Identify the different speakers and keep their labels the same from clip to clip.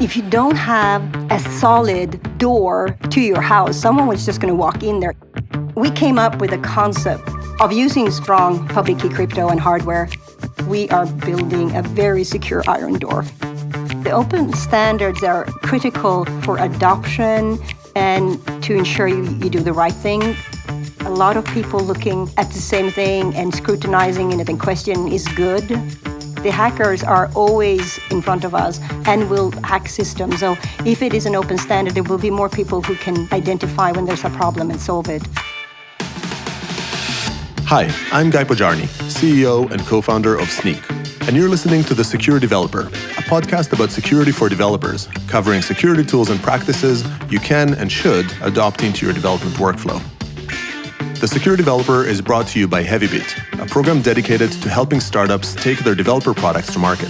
Speaker 1: If you don't have a solid door to your house, someone was just going to walk in there. We came up with a concept of using strong public key crypto and hardware. We are building a very secure iron door. The open standards are critical for adoption and to ensure you do the right thing. A lot of people looking at the same thing and scrutinizing it and questioning is good. The hackers are always in front of us and will hack systems. So if it is an open standard, there will be more people who can identify when there's a problem and solve it.
Speaker 2: Hi, I'm Guy Pojarny, CEO and co-founder of Sneak. And you're listening to The Secure Developer, a podcast about security for developers, covering security tools and practices you can and should adopt into your development workflow. The Secure Developer is brought to you by Heavybit, a program dedicated to helping startups take their developer products to market.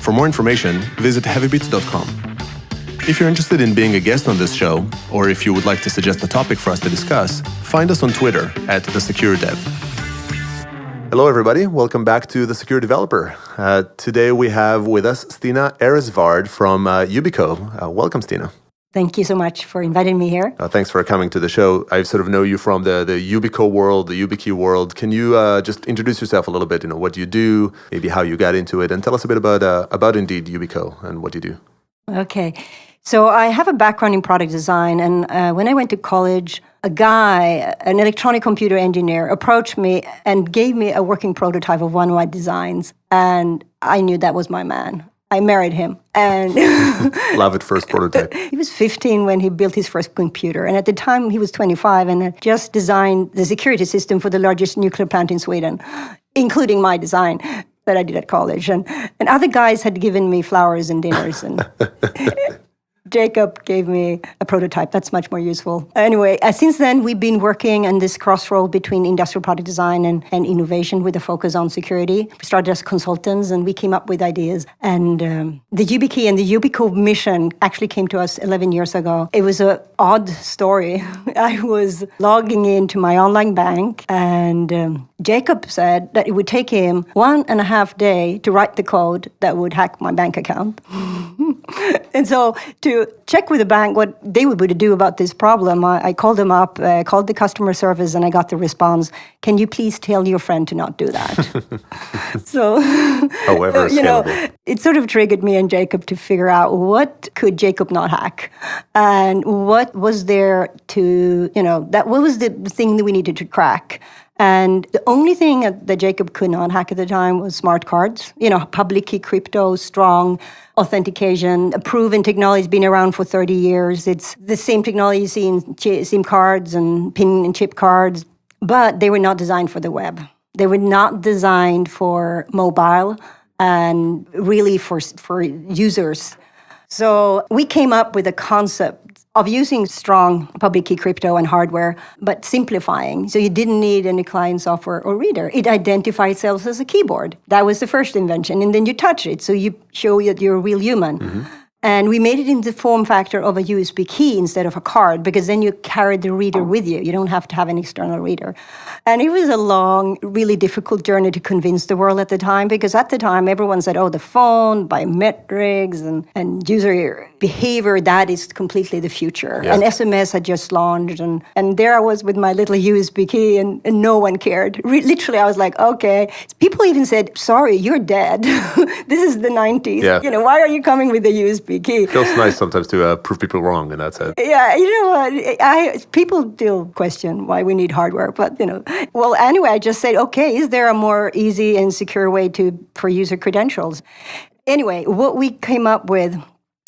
Speaker 2: For more information, visit heavybit.com. If you're interested in being a guest on this show, or if you would like to suggest a topic for us to discuss, find us on Twitter at TheSecureDev. Hello, everybody. Welcome back to The Secure Developer. Today we have with us Stina Ehrensvärd from Yubico. Welcome, Stina.
Speaker 1: Thank you so much for inviting me here.
Speaker 2: Thanks for coming to the show. I sort of know you from the Yubico world, the YubiKey world. Can you just introduce yourself a little bit? What you do, maybe how you got into it, and tell us a bit about indeed Yubico and what you do.
Speaker 1: Okay. So I have a background in product design, and when I went to college, a guy, an electronic computer engineer, approached me and gave me a working prototype of one of my designs, and I knew that was my man. I married him. And
Speaker 2: love at first prototype.
Speaker 1: He was 15 when he built his first computer. And at the time, he was 25 and had just designed the security system for the largest nuclear plant in Sweden, including my design that I did at college. And other guys had given me flowers and dinners. And Jacob gave me a prototype. That's much more useful. Anyway, since then, we've been working on this crossroad between industrial product design and innovation with a focus on security. We started as consultants, and we came up with ideas. And the YubiKey and the Yubico mission actually came to us 11 years ago. It was an odd story. I was logging into my online bank, and Jacob said that it would take him 1.5 days to write the code that would hack my bank account. And so to check with the bank what they would do about this problem, I called them up, called the customer service, and I got the response, "Can you please tell your friend to not do that?" So,
Speaker 2: however,
Speaker 1: it sort of triggered me and Jacob to figure out what could Jacob not hack, and what was there to, what was the thing that we needed to crack. And the only thing that Jacob could not hack at the time was smart cards. Public key crypto, strong authentication, a proven technology has been around for 30 years. It's the same technology you see in SIM cards and PIN and chip cards, but they were not designed for the web. They were not designed for mobile and really for users. So we came up with a concept of using strong public key crypto and hardware, but simplifying. So you didn't need any client software or reader. It identified itself as a keyboard. That was the first invention. And then you touch it, so you show that you're a real human. Mm-hmm. And we made it in the form factor of a USB key instead of a card, because then you carry the reader with you. You don't have to have an external reader. And it was a long, really difficult journey to convince the world at the time, because at the time, everyone said, the phone, biometrics, and user behavior, that is completely the future. Yeah. And SMS had just launched, and there I was with my little USB key, and no one cared. Literally, I was like, okay. People even said, sorry, you're dead. This is the 90s.
Speaker 2: Yeah.
Speaker 1: Why are you coming with the USB key?
Speaker 2: It feels nice sometimes to prove people wrong in that sense.
Speaker 1: Yeah, what? People still question why we need hardware, but Well, anyway, I just said, okay, is there a more easy and secure way for user credentials? Anyway, what we came up with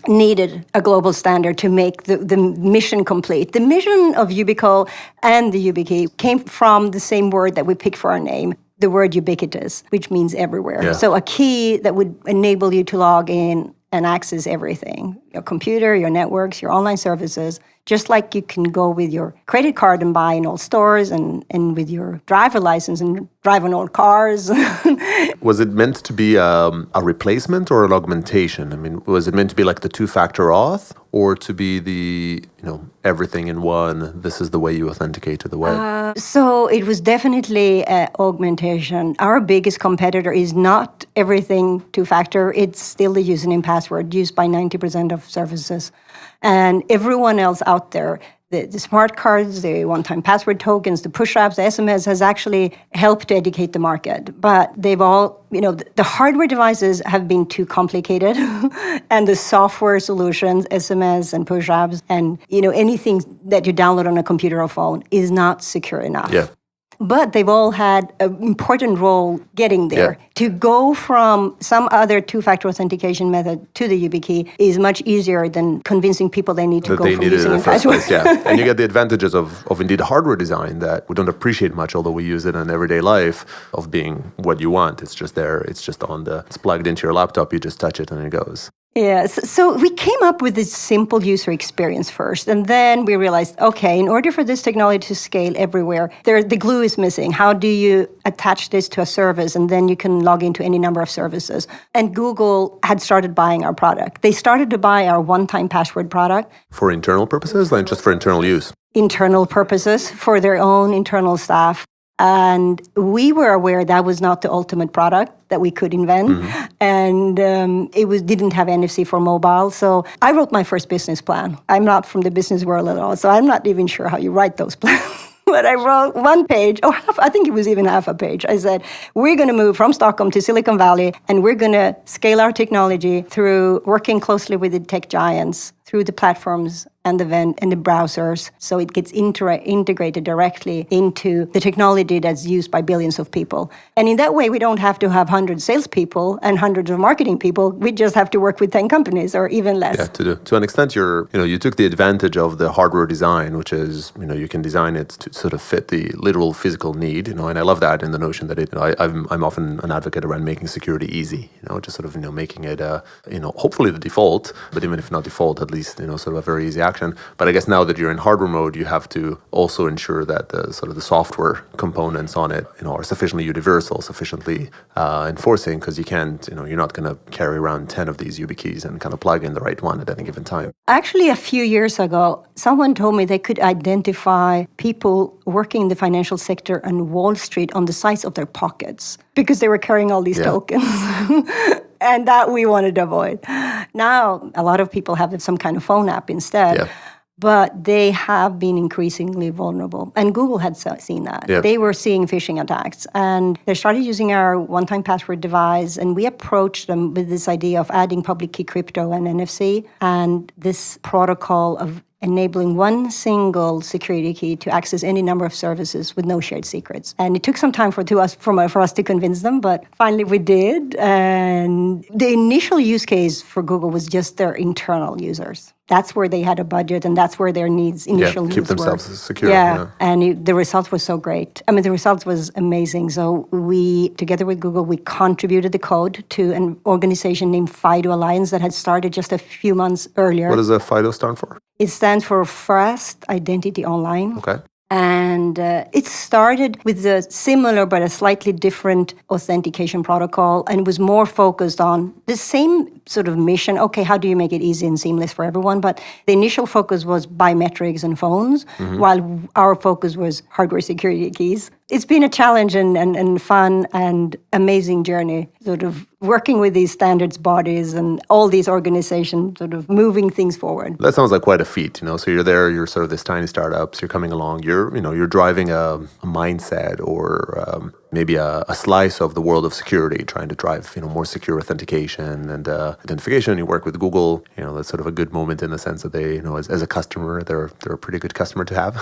Speaker 1: needed a global standard to make the mission complete. The mission of Yubico and the YubiKey came from the same word that we picked for our name, the word ubiquitous, which means everywhere. Yeah. So a key that would enable you to log in and access everything, your computer, your networks, your online services, just like you can go with your credit card and buy in all stores and with your driver license and drive on all cars.
Speaker 2: Was it meant to be a replacement or an augmentation? I mean, was it meant to be like the two-factor auth, or to be the, everything in one, this is the way you authenticate to the web?
Speaker 1: So it was definitely augmentation. Our biggest competitor is not everything two-factor. It's still the username password used by 90% of services. And everyone else out there, the smart cards, the one-time password tokens, the push apps, the SMS has actually helped to educate the market. But they've all, the hardware devices have been too complicated and the software solutions, SMS and push apps and, anything that you download on a computer or phone is not secure enough.
Speaker 2: Yeah.
Speaker 1: But they've all had an important role getting there. Yeah. To go from some other two-factor authentication method to the YubiKey is much easier than convincing people they need to go from using a password.
Speaker 2: Yeah. And you get the advantages of indeed hardware design that we don't appreciate much, although we use it in everyday life, of being what you want. It's just there. It's just it's plugged into your laptop. You just touch it and it goes.
Speaker 1: Yeah, so we came up with this simple user experience first, and then we realized, okay, in order for this technology to scale everywhere, the glue is missing. How do you attach this to a service, and then you can log into any number of services? And Google had started buying our product. They started to buy our one-time password product.
Speaker 2: For internal purposes, like just for internal use?
Speaker 1: Internal purposes, for their own internal staff. And we were aware that was not the ultimate product that we could invent. Mm-hmm. And it didn't have NFC for mobile. So I wrote my first business plan. I'm not from the business world at all, so I'm not even sure how you write those plans. But I wrote one page, I think it was even half a page. I said, we're going to move from Stockholm to Silicon Valley, and we're going to scale our technology through working closely with the tech giants, through the platforms and the browsers, so it gets integrated directly into the technology that's used by billions of people. And in that way, we don't have to have hundreds of salespeople and hundreds of marketing people. We just have to work with 10 companies or even less.
Speaker 2: Yeah, to an extent, you took the advantage of the hardware design, which is, you can design it to sort of fit the literal physical need, and I love that in the notion that I'm often an advocate around making security easy, just sort of, making it, hopefully the default, but even if not default, at least, sort of a very easy action. But I guess now that you're in hardware mode, you have to also ensure that the sort of the software components on it, are sufficiently universal, sufficiently enforcing, because you can't, you're not going to carry around 10 of these YubiKeys and kind of plug in the right one at any given time.
Speaker 1: Actually, a few years ago, someone told me they could identify people working in the financial sector on Wall Street on the size of their pockets because they were carrying all these tokens. And that we wanted to avoid. Now, a lot of people have some kind of phone app instead. Yeah. But they have been increasingly vulnerable. And Google had seen that. Yep. They were seeing phishing attacks. And they started using our one-time password device. And we approached them with this idea of adding public key crypto and NFC. And this protocol of enabling one single security key to access any number of services with no shared secrets. And it took some time for us to convince them, but finally we did. And the initial use case for Google was just their internal users. That's where they had a budget, and that's where their initial needs
Speaker 2: keep themselves secure.
Speaker 1: Yeah. And the result was so great. I mean, the result was amazing. So we, together with Google, we contributed the code to an organization named FIDO Alliance that had started just a few months earlier.
Speaker 2: What does FIDO stand for?
Speaker 1: It stands for Fast Identity Online.
Speaker 2: Okay.
Speaker 1: And it started with a similar but a slightly different authentication protocol, and it was more focused on the same sort of mission. Okay, how do you make it easy and seamless for everyone? But the initial focus was biometrics and phones, while our focus was hardware security keys. It's been a challenge and fun and amazing journey, sort of working with these standards bodies and all these organizations, sort of moving things forward.
Speaker 2: That sounds like quite a feat, So you're there, you're sort of this tiny startups, you're coming along, you're driving a mindset or maybe a slice of the world of security, trying to drive, more secure authentication and identification. You work with Google, that's sort of a good moment in the sense that they, as a customer, they're a pretty good customer to have.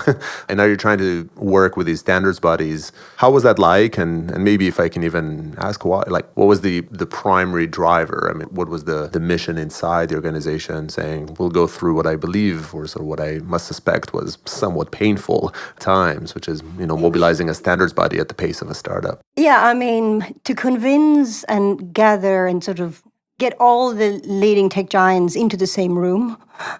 Speaker 2: And now you're trying to work with these standards bodies. How was that like? And maybe if I can even ask what was the primary driver? I mean, what was the mission inside the organization saying, we'll go through what I believe or sort of what I must suspect was somewhat painful times, which is, mobilizing a standards body at the pace of a startup?
Speaker 1: Yeah, I mean, to convince and gather and sort of get all the leading tech giants into the same room,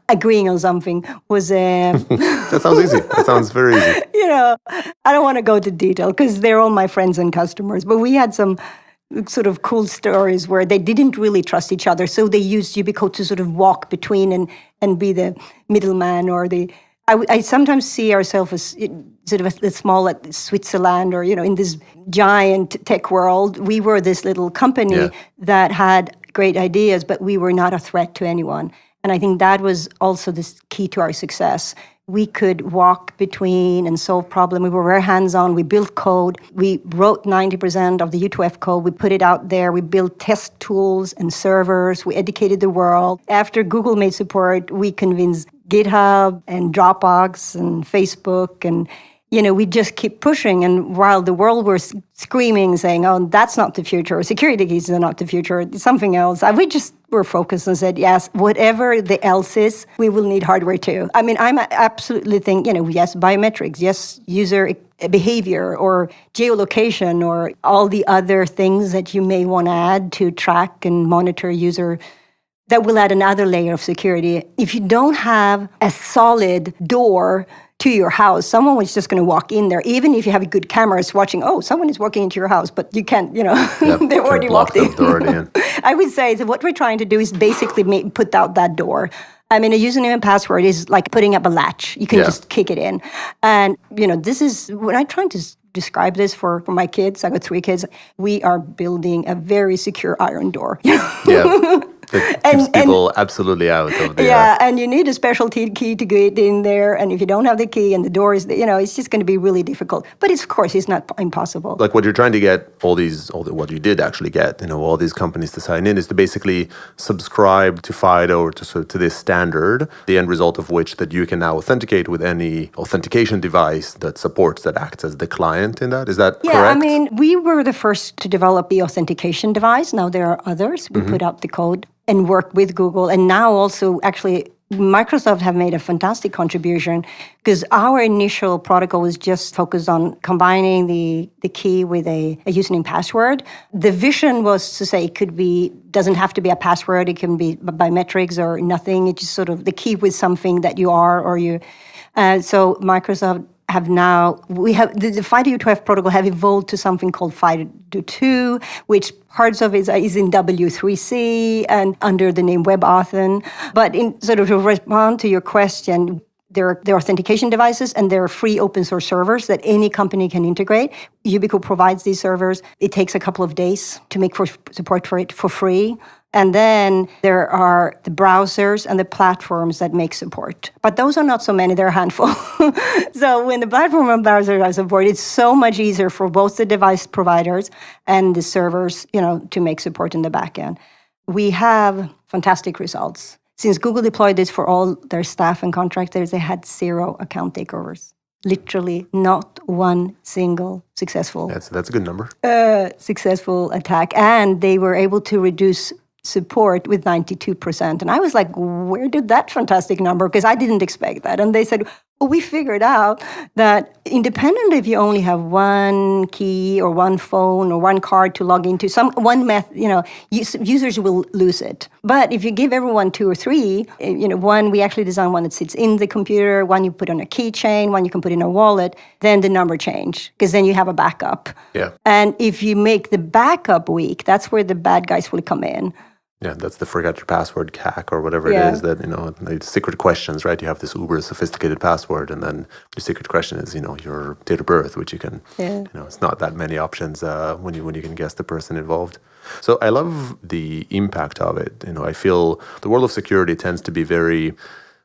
Speaker 1: agreeing on something was...
Speaker 2: That sounds easy. That sounds very easy.
Speaker 1: I don't want to go into detail because they're all my friends and customers, but we had some sort of cool stories where they didn't really trust each other, so they used Yubico to sort of walk between and be the middleman or the... I sometimes see ourselves as sort of a small Switzerland or, in this giant tech world. We were this little company that had great ideas, but we were not a threat to anyone. And I think that was also the key to our success. We could walk between and solve problems. We were very hands-on. We built code. We wrote 90% of the U2F code. We put it out there. We built test tools and servers. We educated the world. After Google made support, we convinced GitHub and Dropbox and Facebook, and we just keep pushing. And while the world was screaming, saying, "Oh, that's not the future. Security keys are not the future. It's something else," we just were focused and said, "Yes, whatever the else is, we will need hardware too." I mean, I'm absolutely think, yes, biometrics, yes, user behavior or geolocation or all the other things that you may want to add to track and monitor user. That will add another layer of security. If you don't have a solid door to your house, someone was just going to walk in there, even if you have good cameras watching, someone is walking into your house, but you can't, they already walked in. I would say that what we're trying to do is basically put out that door. I mean, a username and password is like putting up a latch. You can just kick it in. And, this is, when I'm trying to describe this for my kids, I got 3 kids, we are building a very secure iron door.
Speaker 2: Yeah. It keeps people absolutely out of the...
Speaker 1: Yeah, and you need a special key to get in there. And if you don't have the key and the door is, it's just going to be really difficult. But of course, it's not impossible.
Speaker 2: Like what you're trying to get, what you did actually get, all these companies to sign in is to basically subscribe to FIDO or to this standard, the end result of which that you can now authenticate with any authentication device that supports, that acts as the client in that. Is that correct?
Speaker 1: Yeah, I mean, we were the first to develop the authentication device. Now there are others. We put out the code and work with Google. And now also, actually, Microsoft have made a fantastic contribution because our initial protocol was just focused on combining the key with a username password. The vision was to say it doesn't have to be a password. It can be biometrics or nothing. It's just sort of the key with something that you are or you. So Microsoft the FIDO U2F protocol have evolved to something called FIDO 2, which parts of it is in W3C and under the name WebAuthn. But in sort of to respond to your question, there are authentication devices and there are free open source servers that any company can integrate. Yubico provides these servers. It takes a couple of days to make support for it for free. And then there are the browsers and the platforms that make support. But those are not so many, they're a handful. So when the platform and browser are supported, it's so much easier for both the device providers and the servers, to make support in the back end. We have fantastic results. Since Google deployed this for all their staff and contractors, they had 0 account takeovers. Literally not one single successful.
Speaker 2: That's a good number.
Speaker 1: Successful attack. And they were able to reduce support with 92%. And I was like, where did that fantastic number? Because I didn't expect that. And they said, we figured out that independent if you only have one key or one phone or one card to log into, users will lose it. But if you give everyone 2 or 3, one, we actually designed one that sits in the computer, one you put on a keychain, one you can put in a wallet, then the number change because then you have a backup.
Speaker 2: Yeah.
Speaker 1: And if you make the backup weak, that's where the bad guys will come in.
Speaker 2: Yeah, that's the forget your password CAC or whatever it is that, like secret questions, right? You have this uber sophisticated password and then your secret question is, your date of birth, which you can, it's not that many options when you can guess the person involved. So I love the impact of it. I feel the world of security tends to be very,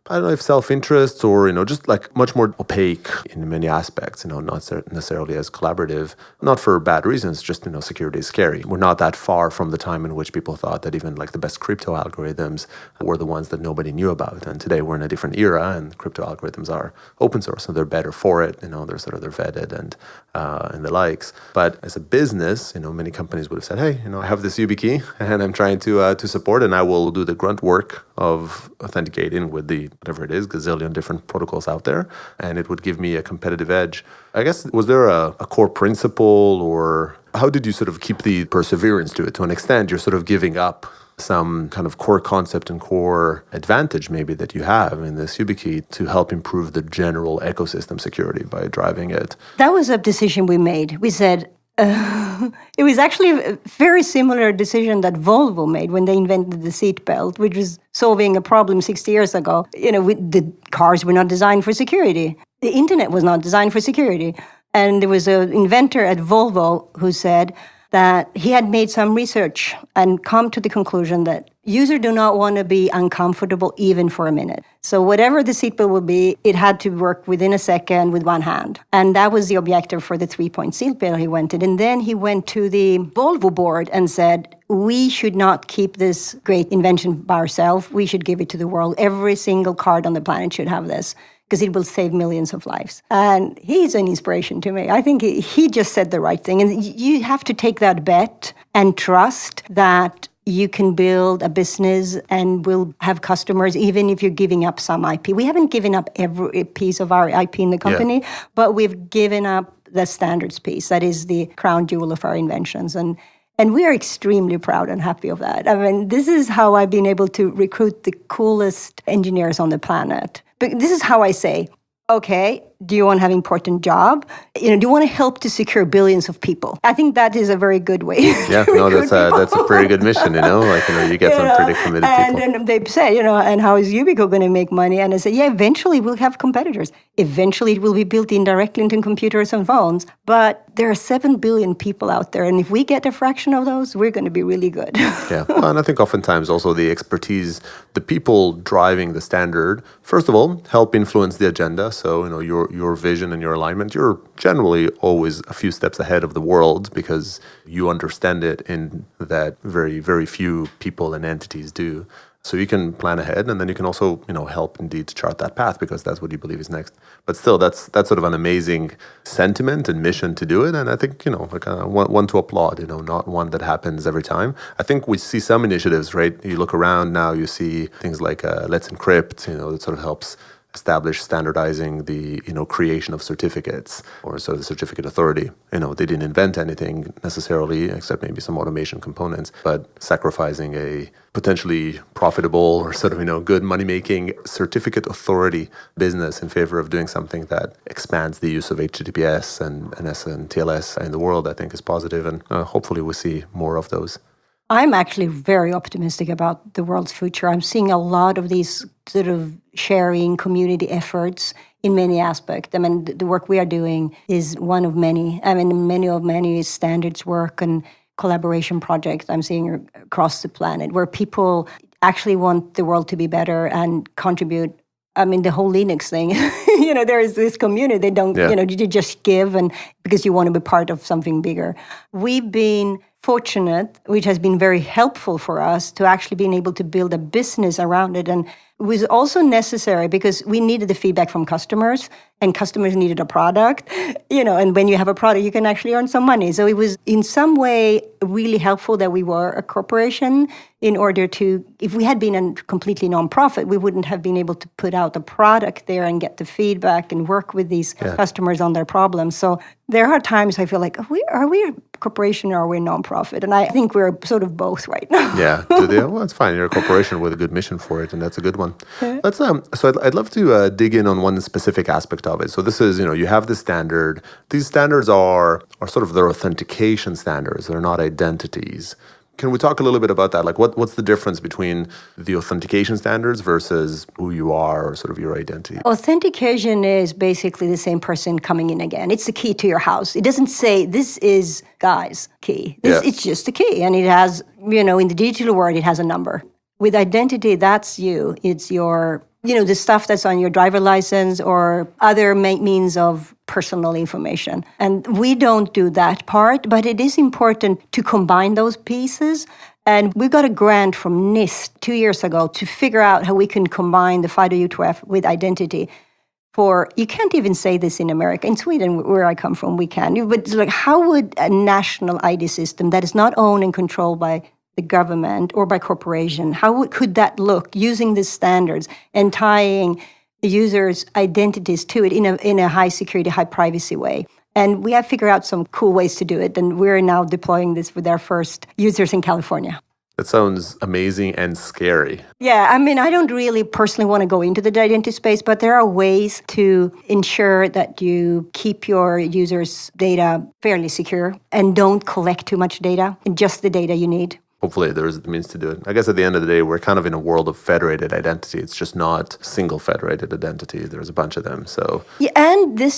Speaker 2: I don't know if self-interest or, just like much more opaque in many aspects, not necessarily as collaborative, not for bad reasons, just, security is scary. We're not that far from the time in which people thought that even like the best crypto algorithms were the ones that nobody knew about. And today we're in a different era and crypto algorithms are open source and they're better for it. They're vetted and the likes. But as a business, many companies would have said, hey, I have this YubiKey and I'm trying to support and I will do the grunt work of authenticating with the whatever it is, gazillion different protocols out there, and it would give me a competitive edge. I guess, was there a core principle or how did you sort of keep the perseverance to it? To an extent, you're sort of giving up some kind of core concept and core advantage maybe that you have in this YubiKey to help improve the general ecosystem security by driving it.
Speaker 1: That was a decision we made. We said, it was actually a very similar decision that Volvo made when they invented the seatbelt, which was solving a problem 60 years ago. The cars were not designed for security. The internet was not designed for security. And there was an inventor at Volvo who said, that he had made some research and come to the conclusion that users do not want to be uncomfortable even for a minute. So whatever the seatbelt will be, it had to work within a second with one hand. And that was the objective for the 3-point seatbelt he went in. And then he went to the Volvo board and said, we should not keep this great invention by ourselves. We should give it to the world. Every single car on the planet should have this, because it will save millions of lives. And he's an inspiration to me. I think he just said the right thing. And you have to take that bet and trust that you can build a business and will have customers even if you're giving up some IP. We haven't given up every piece of our IP in the company, but we've given up the standards piece. That is the crown jewel of our inventions. And we are extremely proud and happy of that. I mean, this is how I've been able to recruit the coolest engineers on the planet. But this is how I say, okay, do you want to have an important job? Do you want to help to secure billions of people? I think that is a very good way.
Speaker 2: Yeah, no, that's a pretty good mission, you get some pretty committed people.
Speaker 1: And they say, and how is Yubico going to make money? And I say, yeah, eventually we'll have competitors. Eventually it will be built in directly into computers and phones. But there are 7 billion people out there. And if we get a fraction of those, we're going to be really good.
Speaker 2: Yeah, well, and I think oftentimes also the expertise, the people driving the standard, first of all, help influence the agenda. So, your vision and your alignment, you're generally always a few steps ahead of the world because you understand it in that very, very few people and entities do. So you can plan ahead, and then you can also, help indeed to chart that path because that's what you believe is next. But still, that's sort of an amazing sentiment and mission to do it. And I think, one to applaud, not one that happens every time. I think we see some initiatives, right? You look around now, you see things like Let's Encrypt, that sort of helps establish standardizing the creation of certificates or sort of the certificate authority. They didn't invent anything necessarily except maybe some automation components, but sacrificing a potentially profitable or sort of good money-making certificate authority business in favor of doing something that expands the use of HTTPS and NS and TLS in the world, I think is positive, and hopefully we'll see more of those.
Speaker 1: I'm actually very optimistic about the world's future. I'm seeing a lot of these sort of sharing community efforts in many aspects. I mean, the work we are doing is one of many. I mean, many standards work and collaboration projects I'm seeing across the planet where people actually want the world to be better and contribute. I mean, the whole Linux thing, there is this community. They don't, you just give and because you want to be part of something bigger. We've been fortunate, which has been very helpful for us to actually being able to build a business around it. And it was also necessary because we needed the feedback from customers and customers needed a product, and when you have a product, you can actually earn some money. So it was in some way really helpful that we were a corporation in order to, if we had been a completely nonprofit, we wouldn't have been able to put out a product there and get the feedback and work with these customers on their problems. So there are times I feel like, are we a corporation or are we a nonprofit? And I think we're sort of both right now.
Speaker 2: Yeah, well, it's fine. You're a corporation with a good mission for it, and that's a good one. Let's so I'd love to dig in on one specific aspect of it. So this is, you have this standard. These standards are sort of their authentication standards. They're not identities. Can we talk a little bit about that? Like, what's the difference between the authentication standards versus who you are or sort of your identity?
Speaker 1: Authentication is basically the same person coming in again. It's the key to your house. It doesn't say, this is Guy's key. It's just a key. And it has, in the digital world, it has a number. With identity, that's you. It's your, the stuff that's on your driver license or other means of personal information. And we don't do that part, but it is important to combine those pieces. And we got a grant from NIST 2 years ago to figure out how we can combine the FIDO U2F with identity. You can't even say this in America. In Sweden, where I come from, we can. But how would a national ID system that is not owned and controlled by the government or by corporation, how could that look using these standards and tying the users' identities to it in a high security, high privacy way? And we have figured out some cool ways to do it, and we're now deploying this with our first users in California.
Speaker 2: That sounds amazing and scary.
Speaker 1: Yeah, I mean, I don't really personally want to go into the identity space, but there are ways to ensure that you keep your users' data fairly secure and don't collect too much data, just the data you need.
Speaker 2: hopefully there's the means to do it. I guess at the end of the day, we're kind of in a world of federated identity. It's just not single federated identity. There's a bunch of them. So
Speaker 1: yeah, and the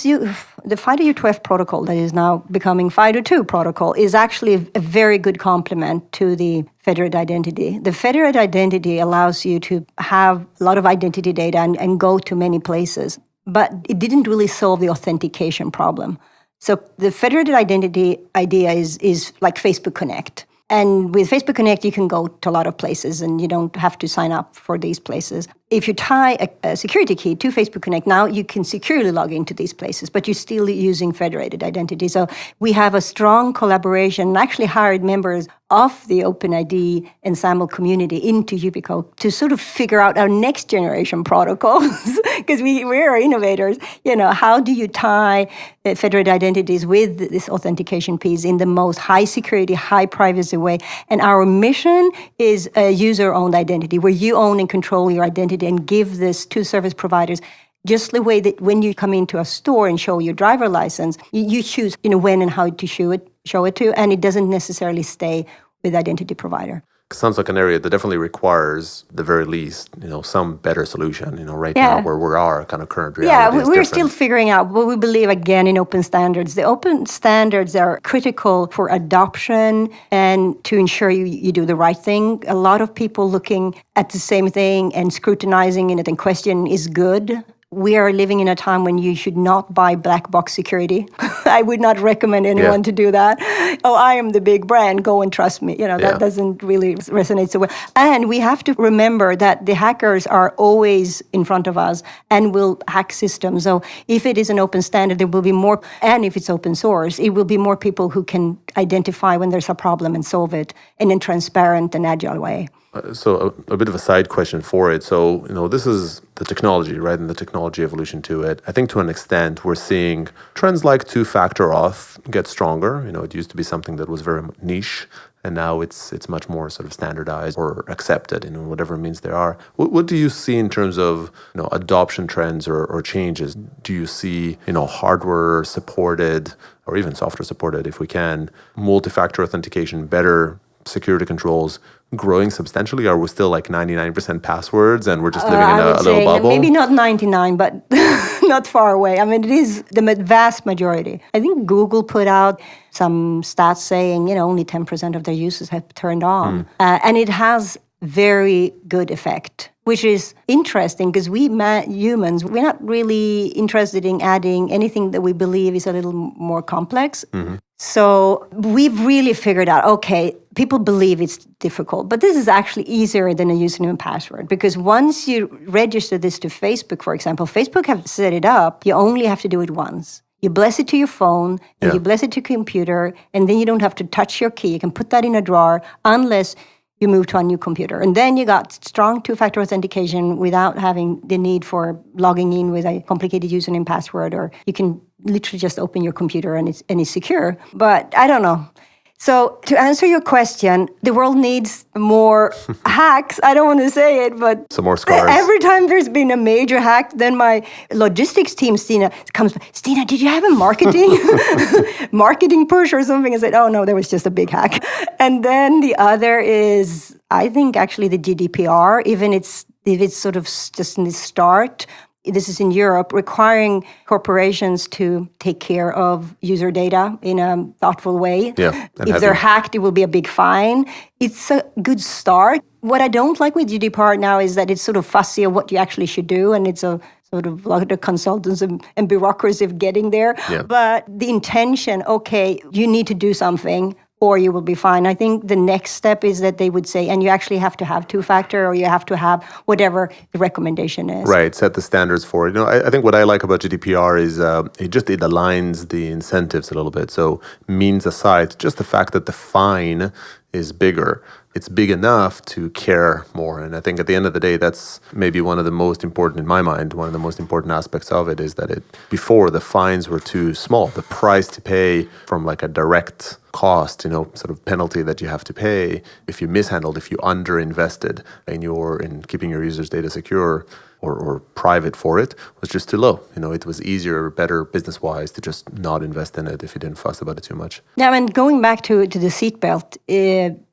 Speaker 1: FIDO-UTF protocol that is now becoming FIDO2 protocol is actually a very good complement to the federated identity. The federated identity allows you to have a lot of identity data and go to many places, but it didn't really solve the authentication problem. So the federated identity idea is like Facebook Connect. And with Facebook Connect, you can go to a lot of places and you don't have to sign up for these places. If you tie a security key to Facebook Connect, now you can securely log into these places, but you're still using federated identity. So we have a strong collaboration and actually hired members of the OpenID and SAML community into Yubico to sort of figure out our next generation protocols, because we're innovators. How do you tie federated identities with this authentication piece in the most high security, high privacy way? And our mission is a user-owned identity, where you own and control your identity and give this to service providers. Just the way that when you come into a store and show your driver license, you choose when and how to show it to, and it doesn't necessarily stay with the identity provider.
Speaker 2: Sounds like an area that definitely requires, the very least, some better solution, right now where we are kind of current reality.
Speaker 1: Yeah, we're still figuring out, but we believe, again, in open standards. The open standards are critical for adoption and to ensure you do the right thing. A lot of people looking at the same thing and scrutinizing it and questioning is good. We are living in a time when you should not buy black box security. I would not recommend anyone to do that. Oh, I am the big brand. Go and trust me. That doesn't really resonate so well. And we have to remember that the hackers are always in front of us and will hack systems. So if it is an open standard, there will be more. And if it's open source, it will be more people who can identify when there's a problem and solve it in a transparent and agile way.
Speaker 2: So a bit of a side question for it. So, this is the technology, right? And the technology evolution to it. I think to an extent, we're seeing trends like two-factor auth get stronger. It used to be something that was very niche, and now it's much more sort of standardized or accepted in whatever means there are. What do you see in terms of, adoption trends or changes? Do you see, hardware supported or even software supported, if we can, multi-factor authentication, better security controls growing substantially? Are we still like 99% passwords and we're just living in a little bubble?
Speaker 1: Maybe not 99, but not far away. I mean, it is the vast majority. I think Google put out some stats saying, only 10% of their users have turned on. And it has very good effect, which is interesting because we humans, we're not really interested in adding anything that we believe is a little more complex. So we've really figured out, okay, people believe it's difficult, but this is actually easier than a username and password, because once you register this to Facebook, for example, Facebook have set it up, you only have to do it once. You bless it to your phone, and you bless it to your computer, and then you don't have to touch your key. You can put that in a drawer unless you move to a new computer. And then you got strong two-factor authentication without having the need for logging in with a complicated username and password, or you can literally just open your computer and it's secure. But I don't know. So to answer your question, the world needs more hacks. I don't want to say it, but
Speaker 2: some more scars.
Speaker 1: Every time there's been a major hack, then my logistics team, Stina, comes, Stina, did you have a marketing push or something? I said, oh no, there was just a big hack. And then the other is, I think actually the GDPR, even if it's sort of just in the start. This is in Europe, requiring corporations to take care of user data in a thoughtful way.
Speaker 2: Yeah,
Speaker 1: if they're hacked, it will be a big fine. It's a good start. What I don't like with GDPR now is that it's sort of fussy of what you actually should do, and it's a sort of like the consultants and bureaucracy of getting there.
Speaker 2: Yeah.
Speaker 1: But the intention, okay, you need to do something, or you will be fine. I think the next step is that they would say, and you actually have to have two-factor, or you have to have whatever the recommendation is.
Speaker 2: Right, set the standards for it. I think what I like about GDPR is it aligns the incentives a little bit. So means aside, just the fact that the fine is bigger, it's big enough to care more. And I think at the end of the day, that's maybe one of the most important, in my mind, one of the most important aspects of it is that before the fines were too small. The price to pay from like a direct cost, sort of penalty that you have to pay if you mishandled, if you underinvested in keeping your users' data secure or private for it, was just too low. It was easier, better business-wise to just not invest in it if you didn't fuss about it too much.
Speaker 1: Yeah, and going back to the seatbelt,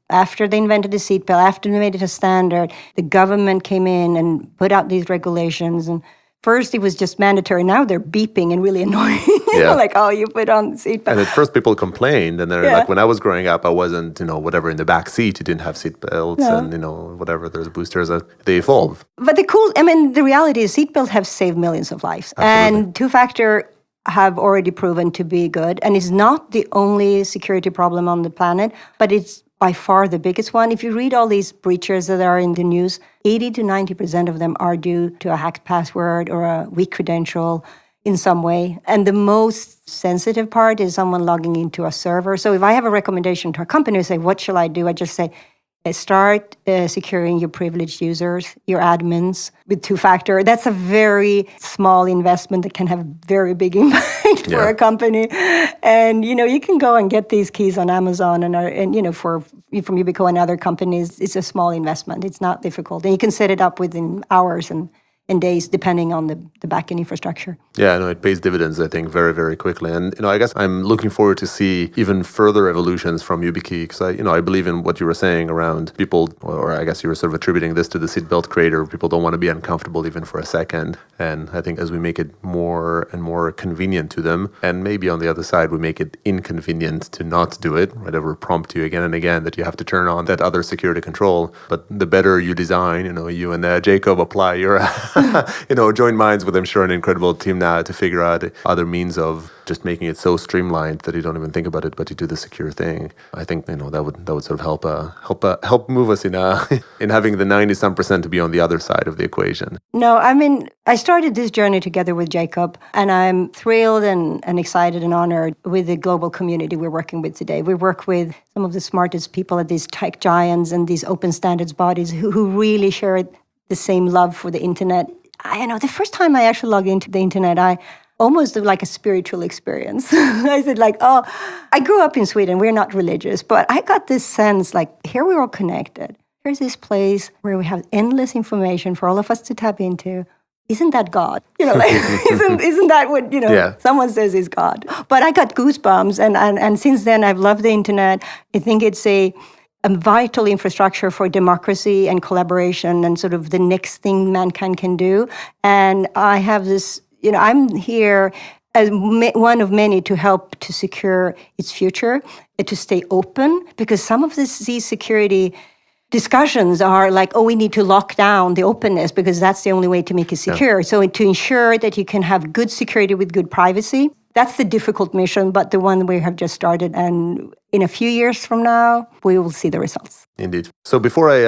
Speaker 1: After they invented the seatbelt, after they made it a standard, the government came in and put out these regulations. And first it was just mandatory. Now they're beeping and really annoying. Like, oh, you put on the seatbelt.
Speaker 2: And at first people complained, and they're like, when I was growing up, I wasn't, whatever, in the back seat, you didn't have seatbelts, and, whatever, there's boosters, they evolve.
Speaker 1: But the reality is seatbelts have saved millions of lives.
Speaker 2: Absolutely.
Speaker 1: And two-factor have already proven to be good. And it's not the only security problem on the planet, but it's by far the biggest one. If you read all these breaches that are in the news, 80 to 90% of them are due to a hacked password or a weak credential in some way. And the most sensitive part is someone logging into a server. So if I have a recommendation to a company, say, what shall I do? I just say, start securing your privileged users, your admins with two-factor. That's a very small investment that can have a very big impact for a company. And, you can go and get these keys on Amazon and from Yubico and other companies. It's a small investment. It's not difficult. And you can set it up within hours and days, depending on the back-end infrastructure.
Speaker 2: Yeah, it pays dividends, I think, very, very quickly. And, I guess I'm looking forward to see even further evolutions from YubiKey, because I believe in what you were saying around people, or I guess you were sort of attributing this to the seatbelt creator. People don't want to be uncomfortable even for a second. And I think as we make it more and more convenient to them, and maybe on the other side, we make it inconvenient to not do it, right? Ever prompt you again and again that you have to turn on that other security control. But the better you design, you and Jacob apply your join minds with, I'm sure, an incredible team now to figure out other means of just making it so streamlined that you don't even think about it, but you do the secure thing. I think that would sort of help move us in having the 90% to be on the other side of the equation.
Speaker 1: No, I started this journey together with Jacob, and I'm thrilled and excited and honored with the global community we're working with today. We work with some of the smartest people at these tech giants and these open standards bodies who really share the same love for the internet. The first time I actually logged into the internet, I almost did like a spiritual experience. I said I grew up in Sweden. We're not religious, but I got this sense here we're all connected. Here's this place where we have endless information for all of us to tap into. Isn't that God? Isn't that what, someone says is God? But I got goosebumps. And since then, I've loved the internet. I think it's a vital infrastructure for democracy and collaboration and sort of the next thing mankind can do. And I have this, I'm here as one of many to help to secure its future, to stay open, because some of these security discussions are we need to lock down the openness because that's the only way to make it secure. So to ensure that you can have good security with good privacy, that's the difficult mission, but the one we have just started. And in a few years from now, we will see the results.
Speaker 2: Indeed. So before I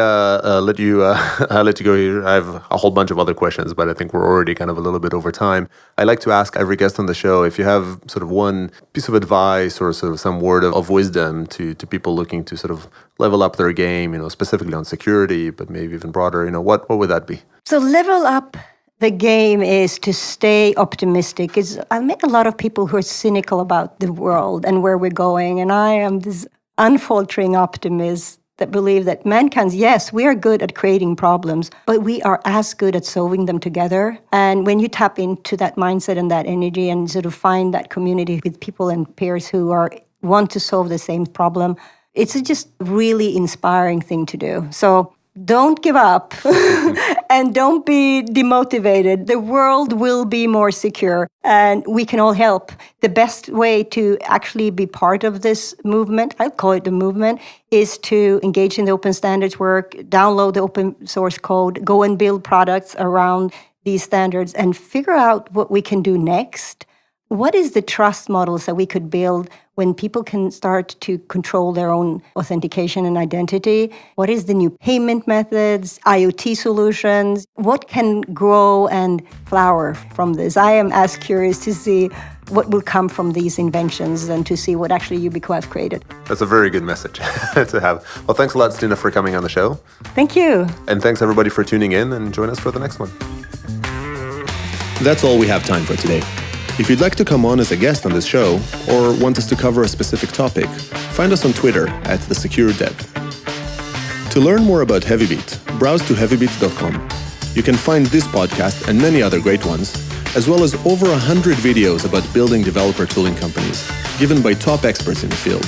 Speaker 2: let you go here, I have a whole bunch of other questions, but I think we're already kind of a little bit over time. I like to ask every guest on the show if you have sort of one piece of advice or sort of some word of wisdom to people looking to sort of level up their game, specifically on security, but maybe even broader, what would that be?
Speaker 1: So level up the game is to stay optimistic. I've met a lot of people who are cynical about the world and where we're going, and I am this unfaltering optimist that believe that mankind, yes, we are good at creating problems, but we are as good at solving them together. And when you tap into that mindset and that energy and sort of find that community with people and peers who want to solve the same problem, it's just a really inspiring thing to do. So don't give up and don't be demotivated. The world will be more secure and we can all help. The best way to actually be part of this movement, I'll call it the movement, is to engage in the open standards work, download the open source code, go and build products around these standards and figure out what we can do next. What is the trust models that we could build when people can start to control their own authentication and identity? What is the new payment methods, IoT solutions? What can grow and flower from this? I am as curious to see what will come from these inventions and to see what actually Yubico has created.
Speaker 2: That's a very good message to have. Well, thanks a lot, Stina, for coming on the show.
Speaker 1: Thank you.
Speaker 2: And thanks, everybody, for tuning in, and join us for the next one. That's all we have time for today. If you'd like to come on as a guest on this show or want us to cover a specific topic, find us on Twitter @TheSecureDev. To learn more about Heavybit, browse to heavybit.com. You can find this podcast and many other great ones, as well as over 100 videos about building developer tooling companies, given by top experts in the field.